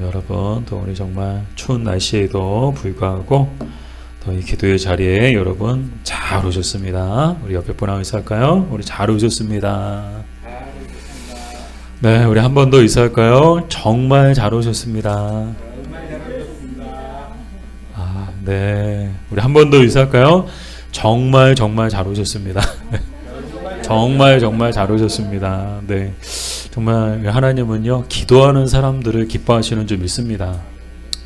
여러분 또 우리 정말 추운 날씨에도 불구하고 또 이 기도의 자리에 여러분 잘 오셨습니다. 우리 옆에 분하고 인사할까요? 우리 잘 오셨습니다. 네, 우리 한 번 더 인사할까요? 정말 잘 오셨습니다. 네, 우리 한 번 더 인사할까요? 정말 잘 오셨습니다. 정말 잘 오셨습니다. 네, 정말 하나님은요 기도하는 사람들을 기뻐하시는 줄 믿습니다.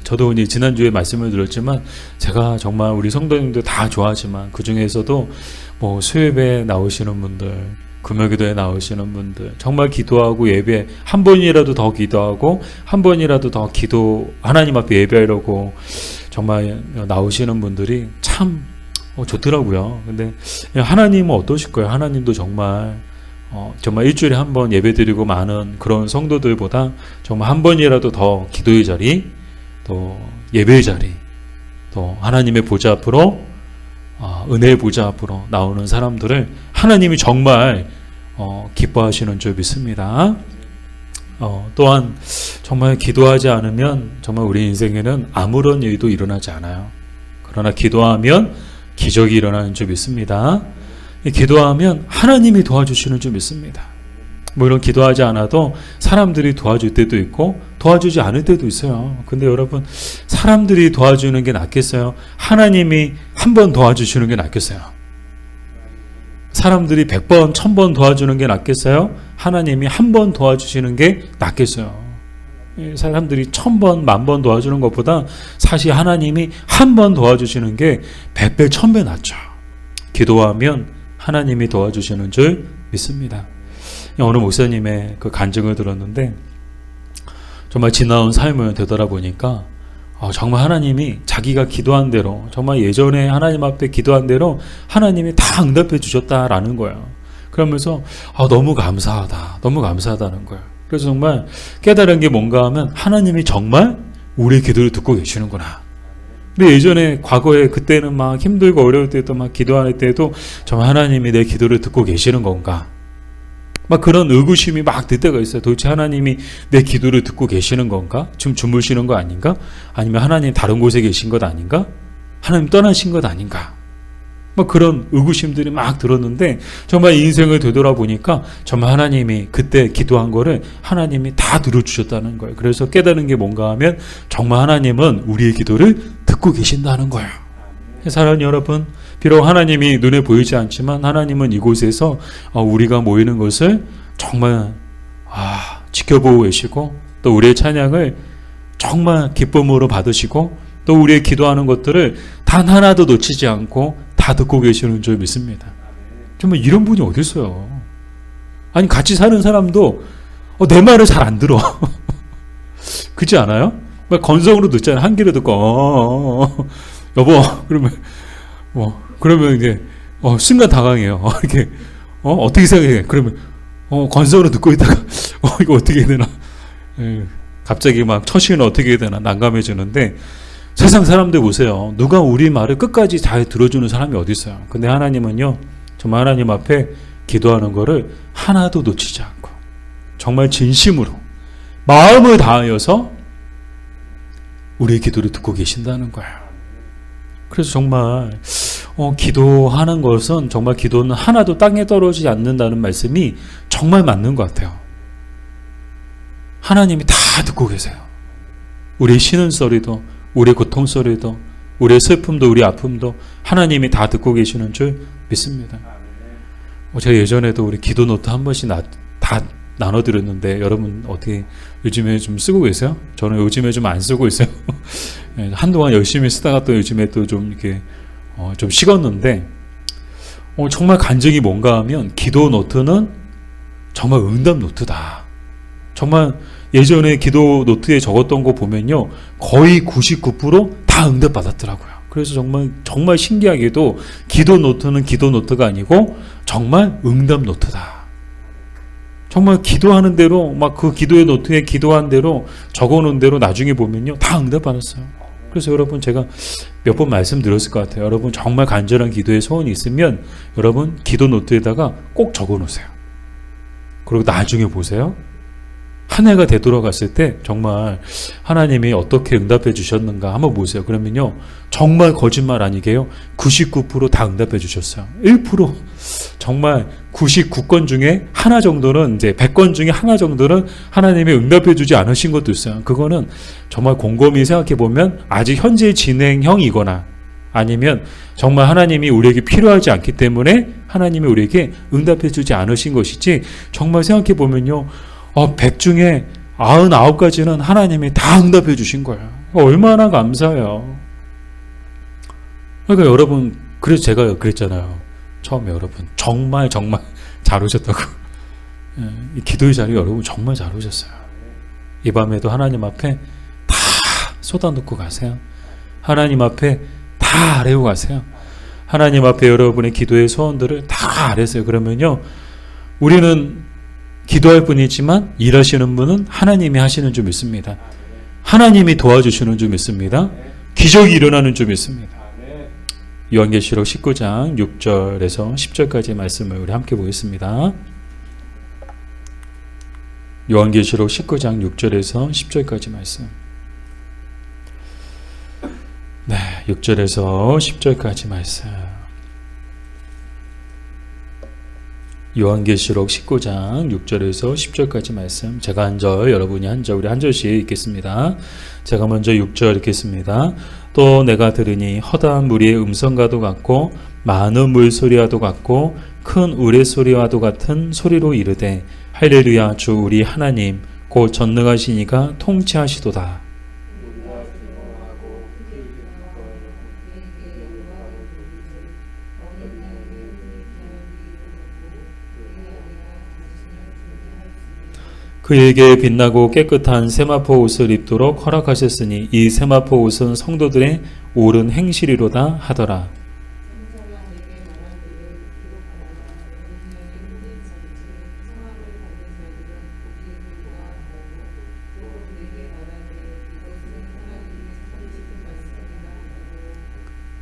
저도 이제 지난주에 말씀을 드렸지만 제가 정말 우리 성도님들 다 좋아하지만 그 중에서도 뭐 수요예배 나오시는 분들, 금요기도에 나오시는 분들, 정말 기도하고 예배 한 번이라도 더 기도하고 한 번이라도 더 기도 하나님 앞에 예배하려고 정말 나오시는 분들이 참 좋더라고요. 근데 하나님은 어떠실 거예요? 하나님도 정말 일주일에 한 번 예배드리고 많은 그런 성도들보다 정말 한 번이라도 더 기도의 자리, 또 예배의 자리, 또 하나님의 보좌 앞으로 은혜의 보좌 앞으로 나오는 사람들을 하나님이 정말 기뻐하시는 줄 믿습니다. 또한 정말 기도하지 않으면 정말 우리 인생에는 아무런 일도 일어나지 않아요. 그러나 기도하면 기적이 일어나는 줄 믿습니다. 기도하면 하나님이 도와주시는 줄 믿습니다. 물론 기도하지 않아도 사람들이 도와줄 때도 있고 도와주지 않을 때도 있어요. 근데 여러분, 사람들이 도와주는 게 낫겠어요? 하나님이 한 번 도와주시는 게 낫겠어요? 사람들이 100번, 1000번 도와주는 게 낫겠어요? 하나님이 한 번 도와주시는 게 낫겠어요? 사람들이 1000번, 10,000번 도와주는 것보다 사실 하나님이 한 번 도와주시는 게 100배, 1000배 낫죠. 기도하면 하나님이 도와주시는 줄 믿습니다. 오늘 목사님의 그 간증을 들었는데 정말 지나온 삶을 되돌아보니까 정말 하나님이 자기가 기도한 대로, 정말 예전에 하나님 앞에 기도한 대로 하나님이 다 응답해 주셨다라는 거예요. 그러면서 너무 감사하다, 너무 감사하다는 거예요. 그래서 정말 깨달은 게 뭔가 하면 하나님이 정말 우리의 기도를 듣고 계시는구나. 근데 예전에 과거에 그때는 막 힘들고 어려울 때도 막 기도할 때도 정말 하나님이 내 기도를 듣고 계시는 건가? 막 그런 의구심이 막 들 때가 있어요. 도대체 하나님이 내 기도를 듣고 계시는 건가? 지금 주무시는 거 아닌가? 아니면 하나님 다른 곳에 계신 것 아닌가? 하나님 떠나신 것 아닌가? 막 그런 의구심들이 막 들었는데 정말 인생을 되돌아보니까 정말 하나님이 그때 기도한 거를 하나님이 다 들어주셨다는 거예요. 그래서 깨달은 게 뭔가 하면 정말 하나님은 우리의 기도를 듣고 계신다는 거예요. 사랑하는 여러분, 비록 하나님이 눈에 보이지 않지만 하나님은 이곳에서 우리가 모이는 것을 정말 지켜보고 계시고 또 우리의 찬양을 정말 기쁨으로 받으시고 또 우리의 기도하는 것들을 단 하나도 놓치지 않고 다 듣고 계시는 줄 믿습니다. 정말 이런 분이 어디 있어요? 아니 같이 사는 사람도 내 말을 잘 안 들어. 그렇지 않아요? 건성으로 듣잖아요. 한 귀로 듣고 여보 그러면 이제 순간 당황해요. 이렇게 어떻게 생각해? 그러면 건성으로 듣고 있다가 이거 어떻게 해야 되나? 갑자기 막 처신을 어떻게 해야 되나 난감해지는데 세상 사람들 보세요. 누가 우리 말을 끝까지 잘 들어주는 사람이 어디 있어요? 근데 하나님은요, 정말 하나님 앞에 기도하는 거를 하나도 놓치지 않고 정말 진심으로 마음을 다하여서 우리의 기도를 듣고 계신다는 거예요. 그래서 정말 기도하는 것은 정말 기도는 하나도 땅에 떨어지지 않는다는 말씀이 정말 맞는 것 같아요. 하나님이 다 듣고 계세요. 우리의 쉬는 소리도, 우리의 고통 소리도, 우리의 슬픔도, 우리의 아픔도 하나님이 다 듣고 계시는 줄 믿습니다. 제가 예전에도 우리 기도 노트 한 번씩 다 나눠드렸는데 여러분 어떻게 요즘에 좀 쓰고 계세요? 저는 요즘에 좀 안 쓰고 있어요. 한동안 열심히 쓰다가 또 요즘에 또 좀 이렇게 좀 식었는데 정말 간증이 뭔가 하면 기도 노트는 정말 응답 노트다. 정말 예전에 기도 노트에 적었던 거 보면요 거의 99% 응답 받았더라고요. 그래서 정말 신기하게도 기도 노트는 기도 노트가 아니고 정말 응답 노트다. 정말 기도하는 대로 막 그 기도의 노트에 기도한 대로 적어놓은 대로 나중에 보면요 다 응답 받았어요. 그래서 여러분 제가 몇 번 말씀드렸을 것 같아요. 여러분 정말 간절한 기도의 소원이 있으면 여러분 기도 노트에다가 꼭 적어놓으세요. 그리고 나중에 보세요. 한 해가 되돌아갔을 때 정말 하나님이 어떻게 응답해 주셨는가 한번 보세요. 그러면요, 정말 거짓말 아니게요, 99% 다 응답해 주셨어요. 1% 정말 99건 중에 하나 정도는, 이제 100건 중에 하나 정도는 하나님이 응답해 주지 않으신 것도 있어요. 그거는 정말 곰곰이 생각해 보면 아직 현재 진행형이거나 아니면 정말 하나님이 우리에게 필요하지 않기 때문에 하나님이 우리에게 응답해 주지 않으신 것이지, 정말 생각해 보면요, 100 중에 99가지는 하나님이 다 응답해 주신 거예요. 얼마나 감사해요. 그러니까 여러분, 그래서 제가 그랬잖아요. 처음에 여러분 정말 잘 오셨다고. 이 기도의 자리 여러분 정말 잘 오셨어요. 이 밤에도 하나님 앞에 다 쏟아놓고 가세요. 하나님 앞에 다 아뢰고 가세요. 하나님 앞에 여러분의 기도의 소원들을 다 아뢰세요. 그러면요, 우리는 기도할 뿐이지만 일하시는 분은 하나님이 하시는 줄 믿습니다. 하나님이 도와주시는 줄 믿습니다. 기적이 일어나는 줄 믿습니다. 요한계시록 19장 6절에서 10절까지 말씀을 우리 함께 보겠습니다. 요한계시록 19장 6절에서 10절까지 말씀. 네, 6절에서 10절까지 말씀. 요한계시록 19장 6절에서 10절까지 말씀. 제가 한 절, 여러분이 한 절, 우리 한 절씩 읽겠습니다. 제가 먼저 6절 읽겠습니다. 또 내가 들으니 허다한 무리의 음성과도 같고 많은 물소리와도 같고 큰 우레소리와도 같은 소리로 이르되 할렐루야, 주 우리 하나님 곧 전능하신 이가 통치하시도다. 그에게 빛나고 깨끗한 세마포 옷을 입도록 허락하셨으니 이 세마포 옷은 성도들의 옳은 행실이로다 하더라.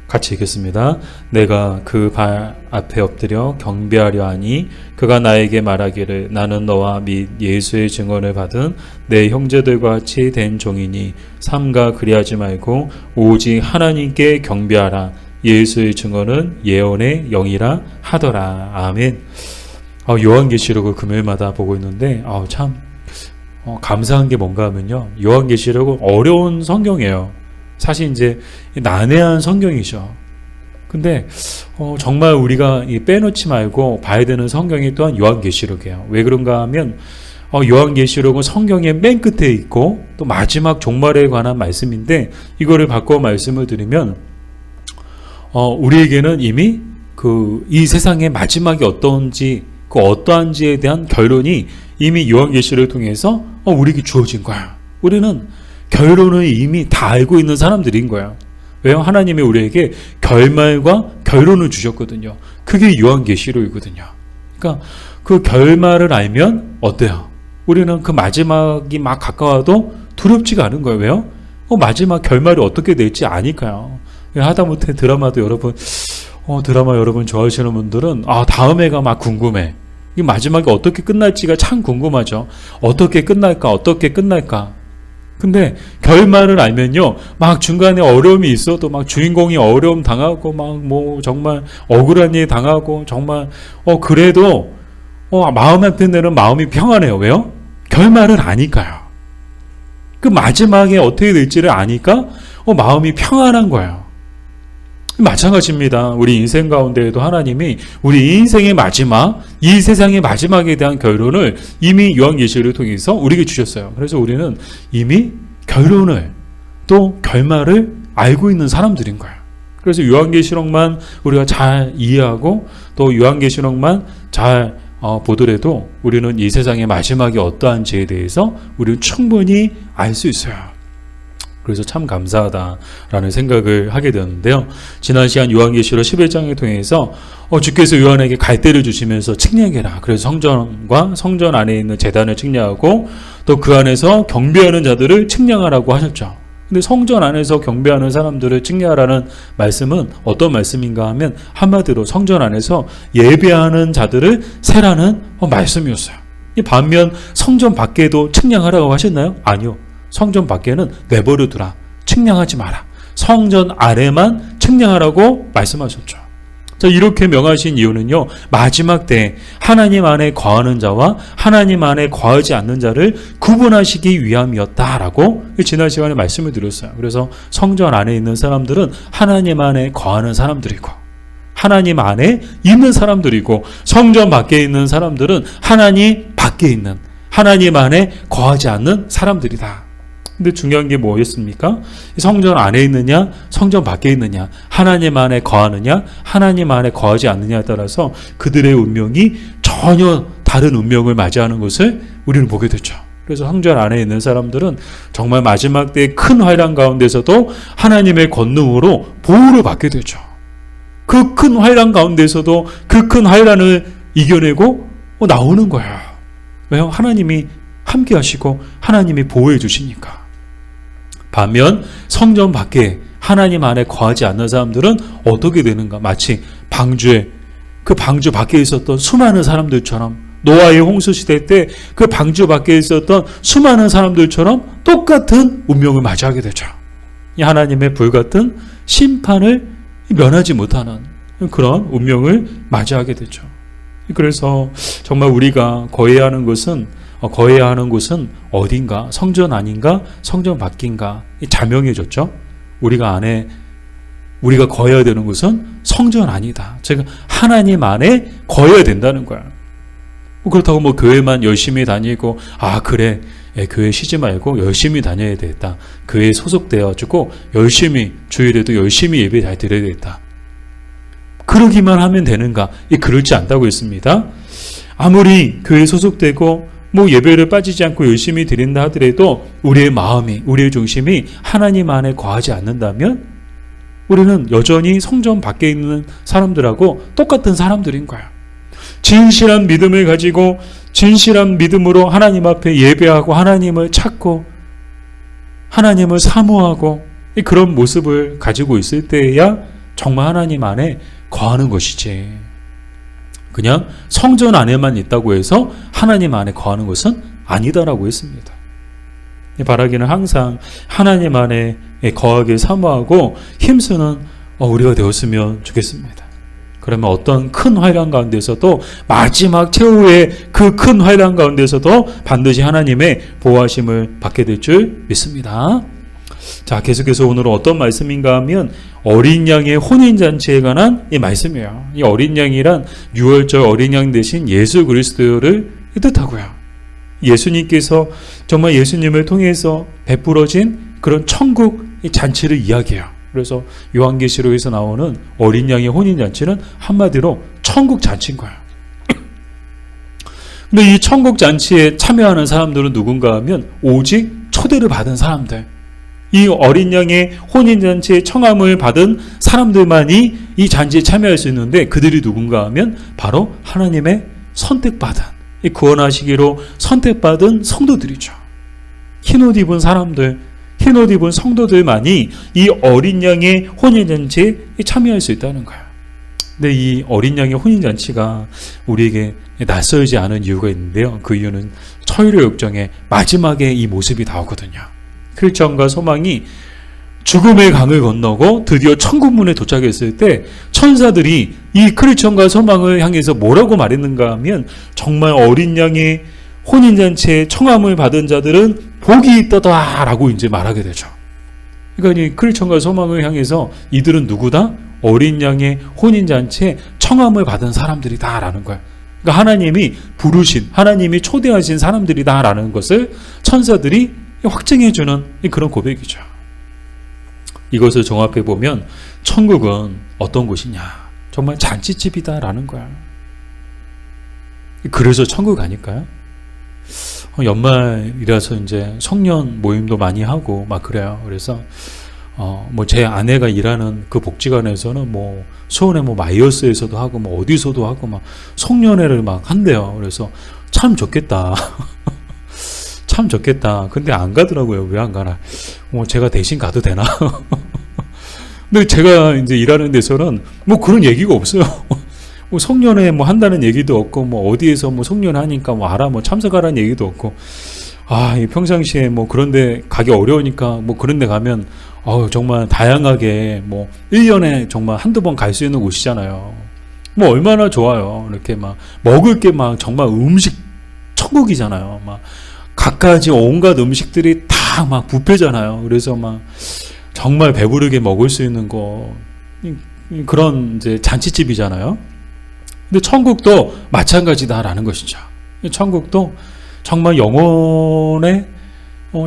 같이 읽겠습니다. 내가 그 발 앞에 엎드려 경배하려 하니 그가 나에게 말하기를 나는 너와 및 예수의 증언을 받은 내 형제들과 같이 된 종이니 삼가 그리하지 말고 오직 하나님께 경배하라. 예수의 증언은 예언의 영이라 하더라. 아멘. 요한계시록을 금요일마다 보고 있는데 참 감사한 게 뭔가 하면요, 요한계시록은 어려운 성경이에요. 사실 이제 난해한 성경이죠. 근데 정말 우리가 빼놓지 말고 봐야 되는 성경이 또한 요한계시록이에요. 왜 그런가 하면 요한계시록은 성경의 맨 끝에 있고 또 마지막 종말에 관한 말씀인데, 이거를 바꿔 말씀을 드리면 우리에게는 이미 이 세상의 마지막이 어떤지, 그 어떠한지에 대한 결론이 이미 요한계시록을 통해서 우리에게 주어진 거야. 우리는 결론을 이미 다 알고 있는 사람들인 거예요. 왜요? 하나님이 우리에게 결말과 결론을 주셨거든요. 그게 요한계시록이거든요. 그러니까 그 결말을 알면 어때요? 우리는 그 마지막이 막 가까워도 두렵지가 않은 거예요. 왜요? 마지막 결말이 어떻게 될지 아니까요. 하다못해 드라마도 여러분, 드라마 여러분 좋아하시는 분들은 다음 해가 막 궁금해. 이 마지막이 어떻게 끝날지가 참 궁금하죠. 어떻게 끝날까? 근데 결말을 알면요, 막 중간에 어려움이 있어도 막 주인공이 어려움 당하고 막 정말 억울한 일 당하고 정말 그래도 마음 한편에는 마음이 평안해요. 왜요? 결말을 아니까요. 그 마지막에 어떻게 될지를 아니까 마음이 평안한 거예요. 마찬가지입니다. 우리 인생 가운데에도 하나님이 우리 인생의 마지막, 이 세상의 마지막에 대한 결론을 이미 요한계시록을 통해서 우리에게 주셨어요. 그래서 우리는 이미 결론을 또 결말을 알고 있는 사람들인 거예요. 그래서 요한계시록만 우리가 잘 이해하고 또 요한계시록만 잘 보더라도 우리는 이 세상의 마지막이 어떠한지에 대해서 우리는 충분히 알 수 있어요. 그래서 참 감사하다라는 생각을 하게 되었는데요. 지난 시간 요한계시록 11장을 통해서 주께서 요한에게 갈대를 주시면서 측량해라. 그래서 성전과 성전 안에 있는 제단을 측량하고 또 그 안에서 경배하는 자들을 측량하라고 하셨죠. 근데 성전 안에서 경배하는 사람들을 측량하라는 말씀은 어떤 말씀인가 하면 한마디로 성전 안에서 예배하는 자들을 세라는 말씀이었어요. 반면 성전 밖에도 측량하라고 하셨나요? 아니요. 성전 밖에는 내버려두라. 측량하지 마라. 성전 안에만 측량하라고 말씀하셨죠. 자, 이렇게 명하신 이유는요, 마지막 때 하나님 안에 거하는 자와 하나님 안에 거하지 않는 자를 구분하시기 위함이었다라고 지난 시간에 말씀을 드렸어요. 그래서 성전 안에 있는 사람들은 하나님 안에 거하는 사람들이고, 하나님 안에 있는 사람들이고, 성전 밖에 있는 사람들은 하나님 밖에 있는, 하나님 안에 거하지 않는 사람들이다. 근데 중요한 게 뭐였습니까? 성전 안에 있느냐, 성전 밖에 있느냐, 하나님 안에 거하느냐, 하나님 안에 거하지 않느냐에 따라서 그들의 운명이 전혀 다른 운명을 맞이하는 것을 우리는 보게 되죠. 그래서 성전 안에 있는 사람들은 정말 마지막 때의 큰 환란 가운데서도 하나님의 권능으로 보호를 받게 되죠. 그 큰 환란 가운데서도 그 큰 환란을 이겨내고 나오는 거예요. 왜요? 하나님이 함께 하시고 하나님이 보호해 주시니까. 반면 성전 밖에 하나님 안에 거하지 않는 사람들은 어떻게 되는가? 마치 방주에, 그 방주 밖에 있었던 수많은 사람들처럼, 노아의 홍수 시대 때 그 방주 밖에 있었던 수많은 사람들처럼 똑같은 운명을 맞이하게 되죠. 이 하나님의 불같은 심판을 면하지 못하는 그런 운명을 맞이하게 되죠. 그래서 정말 우리가 거해야 하는 곳은 어딘가? 성전 아닌가? 성전 밖인가? 자명해졌죠. 우리가 거해야 되는 곳은 성전 아니다. 제가 하나님 안에 거해야 된다는 거야. 그렇다고 교회만 열심히 다니고, 그래, 교회 쉬지 말고 열심히 다녀야 되겠다. 교회에 소속되어가지고 열심히, 주일에도 열심히 예배 잘 드려야 되겠다. 그러기만 하면 되는가? 그렇지 않다고 했습니다. 아무리 교회에 소속되고 예배를 빠지지 않고 열심히 드린다 하더라도 우리의 마음이, 우리의 중심이 하나님 안에 거하지 않는다면 우리는 여전히 성전 밖에 있는 사람들하고 똑같은 사람들인 거야. 진실한 믿음을 가지고 진실한 믿음으로 하나님 앞에 예배하고 하나님을 찾고 하나님을 사모하고 그런 모습을 가지고 있을 때에야 정말 하나님 안에 거하는 것이지. 그냥 성전 안에만 있다고 해서 하나님 안에 거하는 것은 아니다라고 했습니다. 바라기는 항상 하나님 안에 거하길 사모하고 힘쓰는 우리가 되었으면 좋겠습니다. 그러면 어떤 큰 환란 가운데서도, 마지막 최후의 그 큰 환란 가운데서도 반드시 하나님의 보호하심을 받게 될 줄 믿습니다. 자, 계속해서 오늘은 어떤 말씀인가 하면 어린 양의 혼인잔치에 관한 이 말씀이에요. 이 어린 양이란 유월절 어린 양 대신 예수 그리스도를 뜻하고요. 예수님께서 정말 예수님을 통해서 베풀어진 그런 천국 잔치를 이야기해요. 그래서 요한계시록에서 나오는 어린 양의 혼인잔치는 한마디로 천국 잔치인 거예요. 근데 이 천국 잔치에 참여하는 사람들은 누군가 하면 오직 초대를 받은 사람들, 이 어린 양의 혼인잔치에 청함을 받은 사람들만이 이 잔치에 참여할 수 있는데, 그들이 누군가 하면 바로 하나님의 선택받은, 구원하시기로 선택받은 성도들이죠. 흰옷 입은 사람들, 흰옷 입은 성도들만이 이 어린 양의 혼인잔치에 참여할 수 있다는 거예요. 근데 이 어린 양의 혼인잔치가 우리에게 낯설지 않은 이유가 있는데요. 그 이유는 초일의 역정의 마지막에 이 모습이 나오거든요. 크리스천과 소망이 죽음의 강을 건너고 드디어 천국문에 도착했을 때 천사들이 이 크리스천과 소망을 향해서 뭐라고 말했는가 하면, 정말 어린 양의 혼인잔치에 청함을 받은 자들은 복이 있다다 라고 이제 말하게 되죠. 그러니까 이 크리스천과 소망을 향해서 이들은 누구다? 어린 양의 혼인잔치에 청함을 받은 사람들이다 라는 거예요. 그러니까 하나님이 부르신, 하나님이 초대하신 사람들이다 라는 것을 천사들이 확증해주는 그런 고백이죠. 이것을 종합해 보면 천국은 어떤 곳이냐? 정말 잔치집이다 라는 거야. 그래서 천국 아닐까요? 연말이라서 이제 성년 모임도 많이 하고 막 그래요. 그래서 제 아내가 일하는 그 복지관에서는 수원의 마이어스에서도 하고 어디서도 하고 막 송년회를 막 한대요. 그래서 참 좋겠다. 참 좋겠다. 근데 안 가더라고요. 왜 안 가나? 제가 대신 가도 되나? 근데 제가 이제 일하는 데서는 그런 얘기가 없어요. 뭐 송년회 뭐 한다는 얘기도 없고, 뭐 어디에서 뭐 송년회 하니까 뭐 알아, 뭐 참석하라는 얘기도 없고, 이 평상시에 뭐 그런데 가기 어려우니까 뭐 그런데 가면, 정말 다양하게 뭐 1년에 정말 한두 번 갈 수 있는 곳이잖아요. 뭐 얼마나 좋아요. 이렇게 막 먹을 게 막 정말 음식 천국이잖아요. 막 갖가지 온갖 음식들이 다 막 뷔페잖아요. 그래서 막 정말 배부르게 먹을 수 있는 거, 그런 이제 잔치집이잖아요. 근데 천국도 마찬가지다라는 것이죠. 천국도 정말 영혼의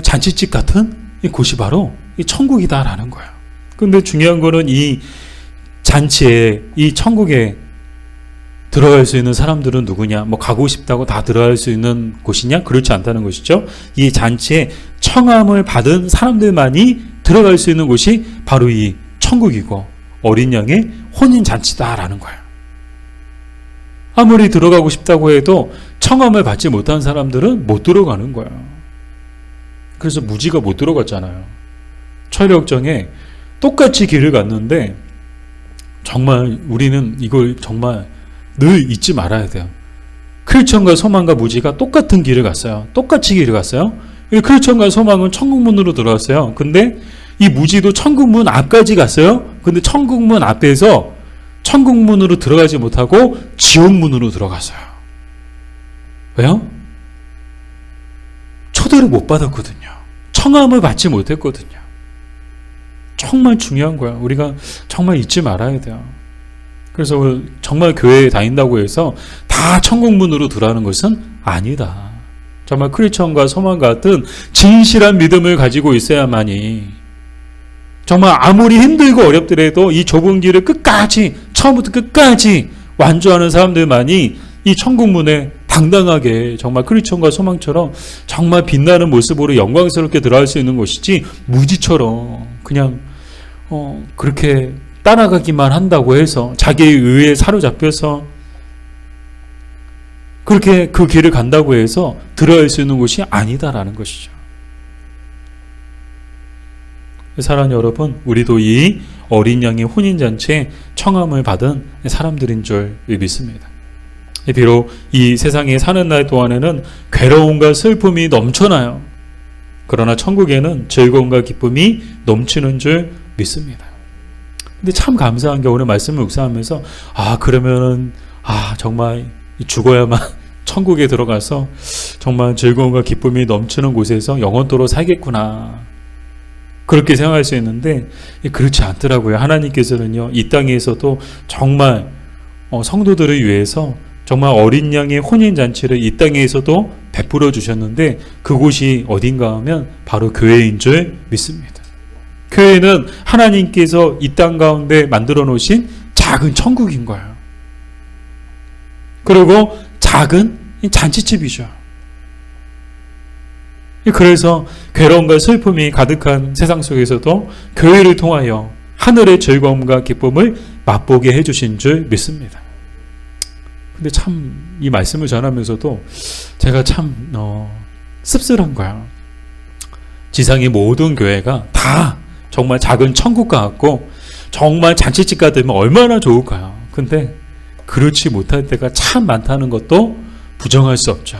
잔치집 같은 곳이 바로 이 천국이다라는 거예요. 근데 중요한 거는 이 잔치에, 이 천국에 들어갈 수 있는 사람들은 누구냐? 뭐 가고 싶다고 다 들어갈 수 있는 곳이냐? 그렇지 않다는 것이죠. 이 잔치에 청함을 받은 사람들만이 들어갈 수 있는 곳이 바로 이 천국이고 어린 양의 혼인 잔치다라는 거예요. 아무리 들어가고 싶다고 해도 청함을 받지 못한 사람들은 못 들어가는 거예요. 그래서 무지가 못 들어갔잖아요. 철력정에 똑같이 길을 갔는데 정말 우리는 이걸 정말 늘 잊지 말아야 돼요. 크리스천과 소망과 무지가 똑같은 길을 갔어요. 똑같이 길을 갔어요. 크리스천과 소망은 천국문으로 들어갔어요. 근데 이 무지도 천국문 앞까지 갔어요. 근데 천국문 앞에서 천국문으로 들어가지 못하고 지옥문으로 들어갔어요. 왜요? 초대를 못 받았거든요. 청함을 받지 못했거든요. 정말 중요한 거야. 우리가 정말 잊지 말아야 돼요. 그래서 정말 교회에 다닌다고 해서 다 천국문으로 들어가는 것은 아니다. 정말 크리스천과 소망 같은 진실한 믿음을 가지고 있어야만이 정말 아무리 힘들고 어렵더라도 이 좁은 길을 끝까지, 처음부터 끝까지 완주하는 사람들만이 이 천국문에 당당하게 정말 크리스천과 소망처럼 정말 빛나는 모습으로 영광스럽게 들어갈 수 있는 것이지, 무지처럼 그냥 그렇게 따라가기만 한다고 해서 자기의 의에 사로잡혀서 그렇게 그 길을 간다고 해서 들어갈 수 있는 곳이 아니다라는 것이죠. 사랑하는 여러분, 우리도 이 어린 양의 혼인잔치에 청함을 받은 사람들인 줄 믿습니다. 비록 이 세상에 사는 날 동안에는 괴로움과 슬픔이 넘쳐나요. 그러나 천국에는 즐거움과 기쁨이 넘치는 줄 믿습니다. 근데 참 감사한 게 오늘 말씀을 묵상하면서 그러면은 정말 죽어야만 천국에 들어가서 정말 즐거움과 기쁨이 넘치는 곳에서 영원토록 살겠구나, 그렇게 생각할 수 있는데 그렇지 않더라고요. 하나님께서는요, 이 땅에서도 정말 성도들을 위해서 정말 어린 양의 혼인잔치를 이 땅에서도 베풀어 주셨는데 그곳이 어딘가 하면 바로 교회인 줄 믿습니다. 교회는 하나님께서 이 땅 가운데 만들어 놓으신 작은 천국인 거예요. 그리고 작은 잔치집이죠. 그래서 괴로움과 슬픔이 가득한 세상 속에서도 교회를 통하여 하늘의 즐거움과 기쁨을 맛보게 해주신 줄 믿습니다. 근데 참 이 말씀을 전하면서도 제가 참 씁쓸한 거야. 지상의 모든 교회가 다 정말 작은 천국 같고 정말 잔치집 같으면 얼마나 좋을까요? 근데 그렇지 못할 때가 참 많다는 것도 부정할 수 없죠.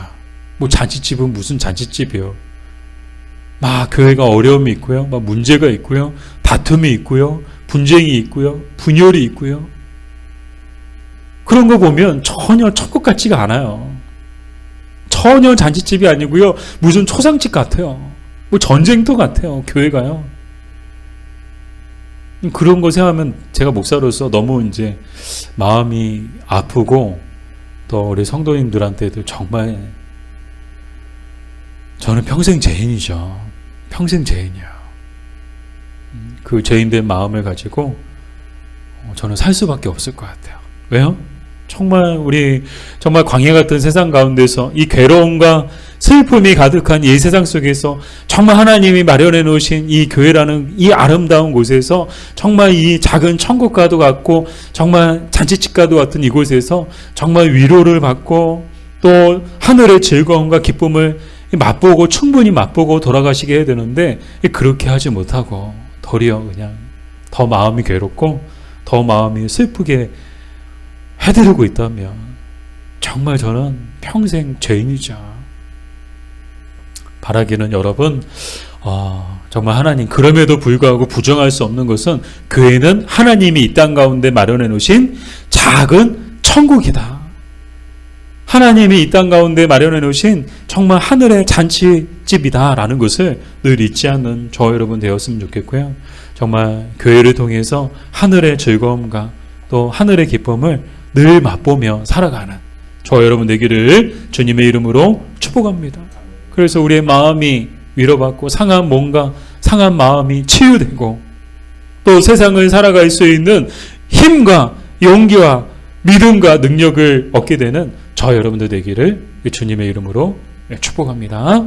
뭐 잔치집은 무슨 잔치집이요. 막 교회가 어려움이 있고요. 막 문제가 있고요. 다툼이 있고요. 분쟁이 있고요. 분열이 있고요. 그런 거 보면 전혀 천국 같지가 않아요. 전혀 잔치집이 아니고요. 무슨 초상집 같아요. 뭐 전쟁터 같아요. 교회가요. 그런 거 생각하면 제가 목사로서 너무 이제 마음이 아프고, 또 우리 성도님들한테도 정말 저는 평생 죄인이죠. 평생 죄인이에요. 그 죄인된 마음을 가지고 저는 살 수밖에 없을 것 같아요. 왜요? 정말 우리 정말 광야 같은 세상 가운데서 이 괴로움과 슬픔이 가득한 이 세상 속에서 정말 하나님이 마련해 놓으신 이 교회라는 이 아름다운 곳에서 정말 이 작은 천국과도 같고 정말 잔치집과도 같은 이곳에서 정말 위로를 받고 또 하늘의 즐거움과 기쁨을 맛보고 충분히 맛보고 돌아가시게 해야 되는데 그렇게 하지 못하고 도리어 그냥 더 마음이 괴롭고 더 마음이 슬프게 해드리고 있다면 정말 저는 평생 죄인이자 바라기는 여러분 정말 하나님 그럼에도 불구하고 부정할 수 없는 것은 교회는 하나님이 이 땅 가운데 마련해 놓으신 작은 천국이다. 하나님이 이 땅 가운데 마련해 놓으신 정말 하늘의 잔치집이다라는 것을 늘 잊지 않는 저 여러분 되었으면 좋겠고요. 정말 교회를 통해서 하늘의 즐거움과 또 하늘의 기쁨을 늘 맛보며 살아가는 저 여러분 되기를 주님의 이름으로 축복합니다. 그래서 우리의 마음이 위로받고 상한 몸과 상한 마음이 치유되고 또 세상을 살아갈 수 있는 힘과 용기와 믿음과 능력을 얻게 되는 저 여러분들 되기를 주님의 이름으로 축복합니다.